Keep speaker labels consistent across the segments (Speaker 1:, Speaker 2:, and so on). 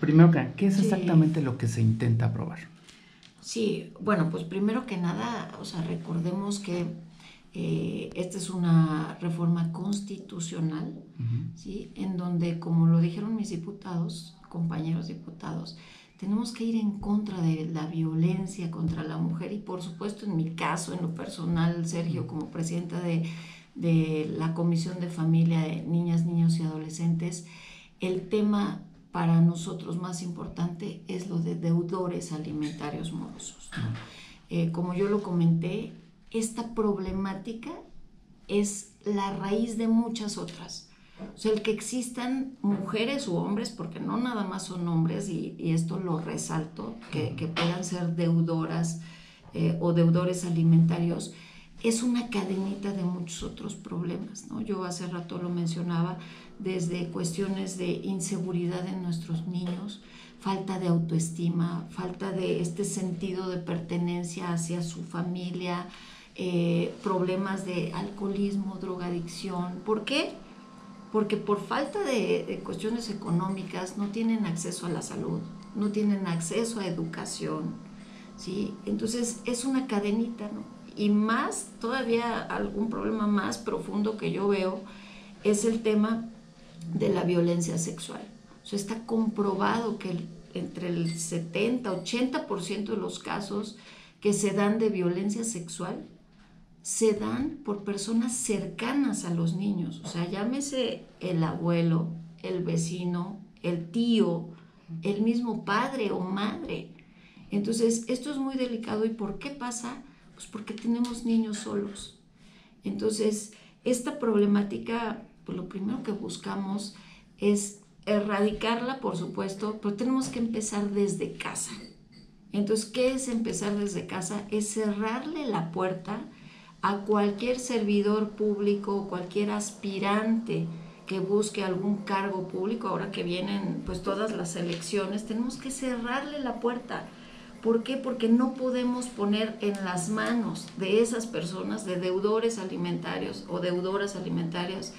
Speaker 1: Primero que nada, ¿qué es
Speaker 2: Sí.
Speaker 1: exactamente lo que se intenta aprobar?
Speaker 2: Sí, bueno, pues primero que nada, o sea, recordemos que esta es una reforma constitucional, ¿sí? En donde, como lo dijeron mis diputados, compañeros diputados, tenemos que ir en contra de la violencia contra la mujer y, por supuesto, en mi caso, en lo personal, Sergio, como presidenta de la Comisión de Familia de Niñas, Niños y Adolescentes, el tema para nosotros más importante es lo de deudores alimentarios morosos, ¿no? Como yo lo comenté, esta problemática es la raíz de muchas otras. O sea, el que existan mujeres u hombres, porque no nada más son hombres, y esto lo resalto, que puedan ser deudoras o deudores alimentarios, es una cadenita de muchos otros problemas, ¿no? Yo hace rato lo mencionaba, desde cuestiones de inseguridad en nuestros niños, falta de autoestima, falta de este sentido de pertenencia hacia su familia, problemas de alcoholismo, drogadicción. ¿Por qué? Porque por falta de cuestiones económicas no tienen acceso a la salud, no tienen acceso a educación, ¿sí? Entonces es una cadenita, ¿no? Y más, todavía algún problema más profundo que yo veo es el tema de la violencia sexual. O sea, está comprobado que entre el 70-80% de los casos que se dan de violencia sexual se dan por personas cercanas a los niños. O sea, llámese el abuelo, el vecino, el tío, el mismo padre o madre. Entonces, esto es muy delicado. ¿Y por qué pasa? Pues porque tenemos niños solos. Entonces, esta problemática, pues lo primero que buscamos es erradicarla, por supuesto, pero tenemos que empezar desde casa. Entonces, ¿qué es empezar desde casa? Es cerrarle la puerta a cualquier servidor público, cualquier aspirante que busque algún cargo público. Ahora que vienen pues todas las elecciones, tenemos que cerrarle la puerta. ¿Por qué? Porque no podemos poner en las manos de esas personas, de deudores alimentarios o deudoras alimentarias,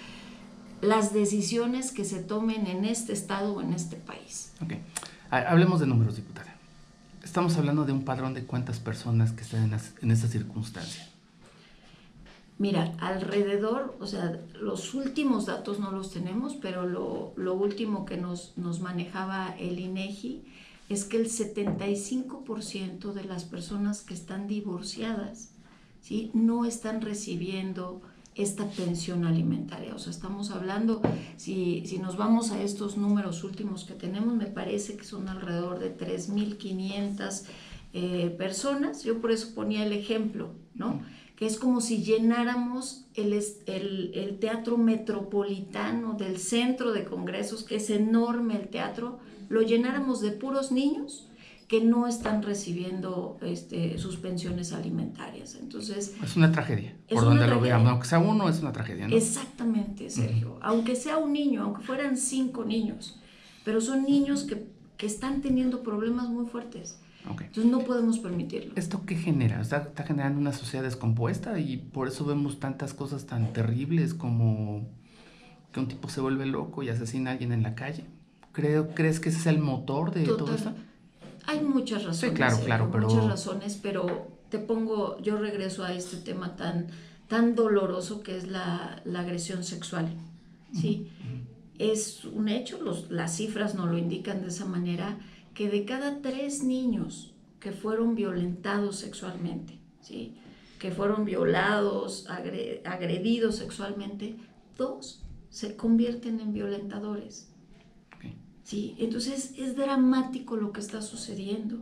Speaker 2: las decisiones que se tomen en este estado o en este país.
Speaker 1: Ok. Hablemos de números, diputada. Estamos hablando de un padrón de cuántas personas que están en esa circunstancia.
Speaker 2: Mira, alrededor, o sea, los últimos datos no los tenemos, pero lo último que nos manejaba el INEGI es que el 75% de las personas que están divorciadas, ¿sí?, no están recibiendo esta pensión alimentaria. O sea, estamos hablando, si nos vamos a estos números últimos que tenemos, me parece que son alrededor de 3.500 personas. Yo por eso ponía el ejemplo, ¿no? Que es como si llenáramos el Teatro Metropolitano del Centro de Congresos, que es enorme el teatro, lo llenáramos de puros niños que no están recibiendo sus pensiones alimentarias. Entonces,
Speaker 1: es una tragedia, por donde lo veamos. Aunque sea uno, es una tragedia, ¿no?
Speaker 2: Exactamente, Sergio. Aunque sea un niño, aunque fueran 5 niños, pero son niños que están teniendo problemas muy fuertes.
Speaker 1: Okay.
Speaker 2: Entonces no podemos permitirlo.
Speaker 1: ¿Esto qué genera? Está generando una sociedad descompuesta y por eso vemos tantas cosas tan terribles como que un tipo se vuelve loco y asesina a alguien en la calle. ¿Crees que ese es el motor de todo esto?
Speaker 2: Hay muchas razones.
Speaker 1: Sí, claro, pero...
Speaker 2: muchas razones, pero yo regreso a este tema tan doloroso que es la agresión sexual, ¿sí? Es un hecho, las cifras nos lo indican de esa manera, que de cada 3 niños que fueron violentados sexualmente, ¿sí?, que fueron violados, agredidos sexualmente, 2 se convierten en violentadores.
Speaker 1: Okay.
Speaker 2: ¿Sí? Entonces es dramático lo que está sucediendo.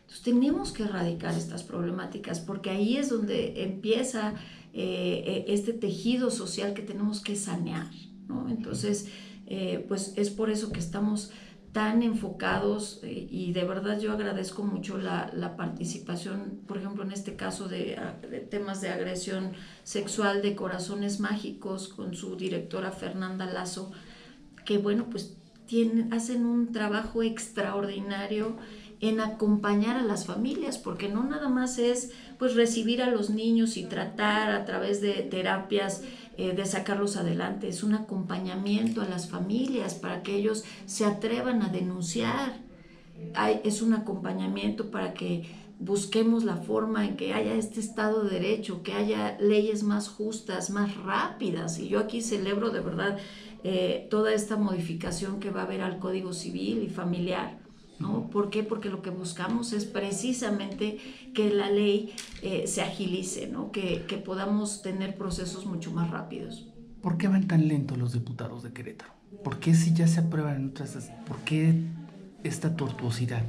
Speaker 2: Entonces tenemos que erradicar estas problemáticas, porque ahí es donde empieza este tejido social que tenemos que sanear, ¿no? Entonces, pues es por eso que estamos tan enfocados y de verdad yo agradezco mucho la participación, por ejemplo, en este caso de temas de agresión sexual de Corazones Mágicos con su directora Fernanda Lazo, que bueno, pues hacen un trabajo extraordinario en acompañar a las familias, porque no nada más es pues recibir a los niños y tratar a través de terapias de sacarlos adelante, es un acompañamiento a las familias para que ellos se atrevan a denunciar, es un acompañamiento para que busquemos la forma en que haya este Estado de Derecho, que haya leyes más justas, más rápidas. Y yo aquí celebro de verdad toda esta modificación que va a haber al Código Civil y Familiar, ¿no? ¿Por qué? Porque lo que buscamos es precisamente que la ley se agilice, ¿no? Que podamos tener procesos mucho más rápidos.
Speaker 1: ¿Por qué van tan lentos los diputados de Querétaro? ¿Por qué si ya se aprueban en otras... ¿Por qué esta tortuosidad?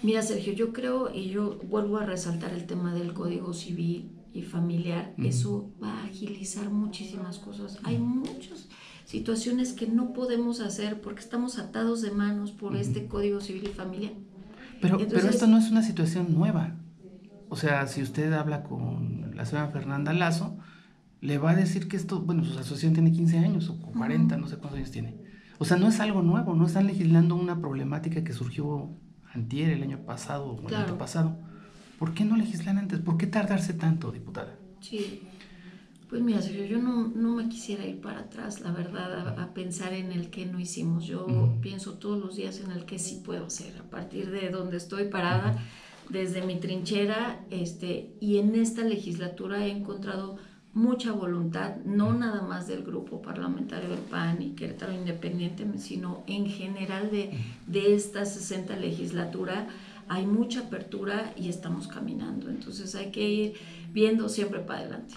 Speaker 2: Mira, Sergio, yo creo, y yo vuelvo a resaltar el tema del Código Civil y Familiar, eso va a agilizar muchísimas cosas. Hay muchas situaciones que no podemos hacer porque estamos atados de manos por este Código Civil y Familiar.
Speaker 1: Pero esto no es una situación nueva. O sea, si usted habla con la señora Fernanda Lazo, le va a decir que esto, bueno, su asociación tiene 15 años o 40, no sé cuántos años tiene. O sea, no es algo nuevo, no están legislando una problemática que surgió antier, el año pasado o el año pasado. ¿Por qué no legislan antes? ¿Por qué tardarse tanto, diputada?
Speaker 2: Sí, pues mira, Sergio, yo no me quisiera ir para atrás, la verdad, a pensar en el que no hicimos. Yo pienso todos los días en el que sí puedo hacer, a partir de donde estoy parada, desde mi trinchera, y en esta legislatura he encontrado mucha voluntad, no nada más del grupo parlamentario del PAN y Querétaro Independiente, sino en general de esta 60 legislatura. Hay mucha apertura y estamos caminando, entonces hay que ir viendo siempre para adelante.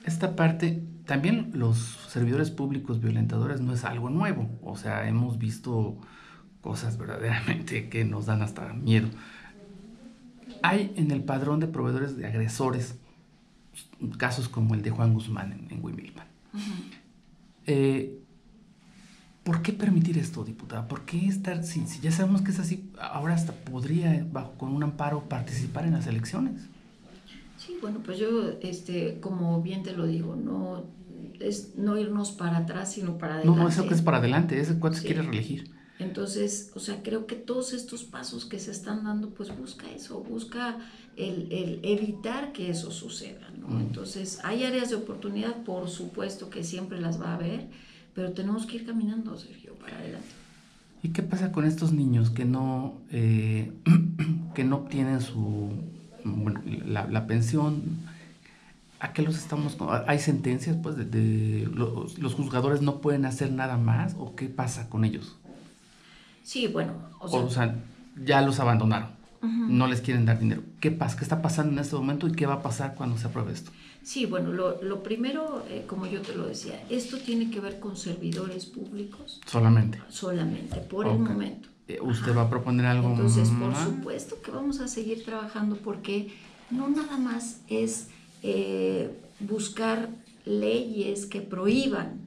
Speaker 1: Esta parte, también los servidores públicos violentadores no es algo nuevo, o sea, hemos visto cosas verdaderamente que nos dan hasta miedo. Hay en el padrón de proveedores de agresores casos como el de Juan Guzmán en Huimilpan. ¿Por qué permitir esto, diputada? ¿Por qué estar, si ya sabemos que es así, ahora hasta podría, con un amparo, participar en las elecciones?
Speaker 2: Sí, bueno, pues yo, como bien te lo digo, no es no irnos para atrás, sino para adelante.
Speaker 1: No, eso que es para adelante, ese cuate se quiere reelegir.
Speaker 2: Entonces, o sea, creo que todos estos pasos que se están dando, pues busca eso, busca el evitar que eso suceda, ¿no? Entonces, hay áreas de oportunidad, por supuesto que siempre las va a haber, pero tenemos que ir caminando, Sergio, para adelante.
Speaker 1: ¿Y qué pasa con estos niños que no obtienen la pensión? ¿A qué los estamos? ¿Hay sentencias, pues, los juzgadores no pueden hacer nada más? ¿O qué pasa con ellos?
Speaker 2: Sí, bueno,
Speaker 1: o sea, ya los abandonaron, no les quieren dar dinero. ¿Qué pasa? ¿Qué está pasando en este momento y qué va a pasar cuando se apruebe esto?
Speaker 2: Sí, bueno, lo primero, como yo te lo decía, esto tiene que ver con servidores públicos.
Speaker 1: Solamente,
Speaker 2: por el momento.
Speaker 1: ¿Usted va a proponer algo más?
Speaker 2: Entonces, por supuesto que vamos a seguir trabajando porque no nada más es buscar leyes que prohíban,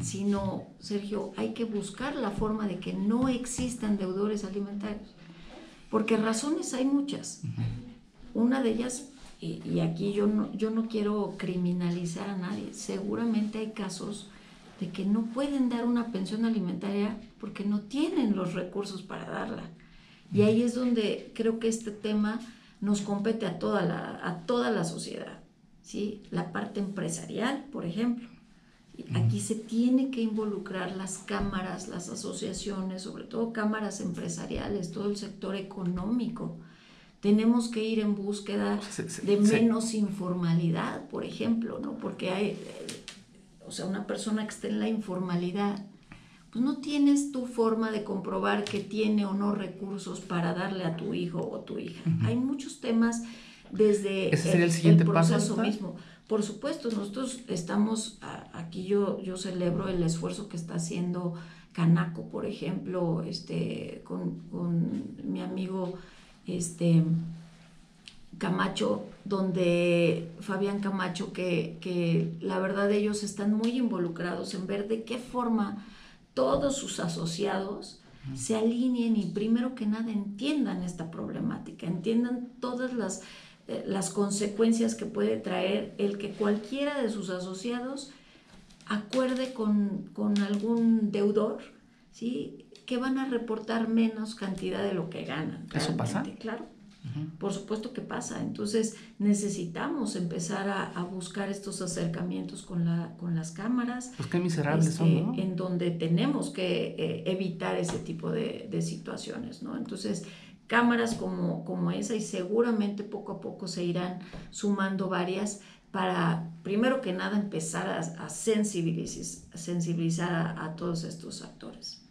Speaker 2: sino, Sergio, hay que buscar la forma de que no existan deudores alimentarios, porque razones hay muchas. Una de ellas, y aquí yo no quiero criminalizar a nadie, seguramente hay casos de que no pueden dar una pensión alimentaria porque no tienen los recursos para darla. Y ahí es donde creo que este tema nos compete a toda la sociedad, ¿sí? La parte empresarial, por ejemplo. Aquí se tiene que involucrar las cámaras, las asociaciones, sobre todo cámaras empresariales, todo el sector económico. Tenemos que ir en búsqueda de menos informalidad, por ejemplo, ¿no? Porque hay, una persona que esté en la informalidad, pues no tienes tu forma de comprobar que tiene o no recursos para darle a tu hijo o tu hija. Hay muchos temas desde
Speaker 1: ¿Ese sería el siguiente
Speaker 2: proceso
Speaker 1: paso,
Speaker 2: mismo. Por supuesto, nosotros estamos, aquí yo celebro el esfuerzo que está haciendo Canaco, por ejemplo, con mi amigo Camacho, donde Fabián Camacho, que la verdad ellos están muy involucrados en ver de qué forma todos sus asociados se alineen y primero que nada entiendan esta problemática, entiendan todas las consecuencias que puede traer el que cualquiera de sus asociados acuerde con algún deudor, ¿sí? Que van a reportar menos cantidad de lo que ganan.
Speaker 1: ¿Eso pasa?
Speaker 2: Claro. Por supuesto que pasa. Entonces necesitamos empezar a buscar estos acercamientos con las cámaras.
Speaker 1: Pues qué miserables son, ¿no?
Speaker 2: En donde tenemos que evitar ese tipo de situaciones, ¿no? Entonces, cámaras como esa, y seguramente poco a poco se irán sumando varias para, primero que nada, empezar a sensibilizar a todos estos actores.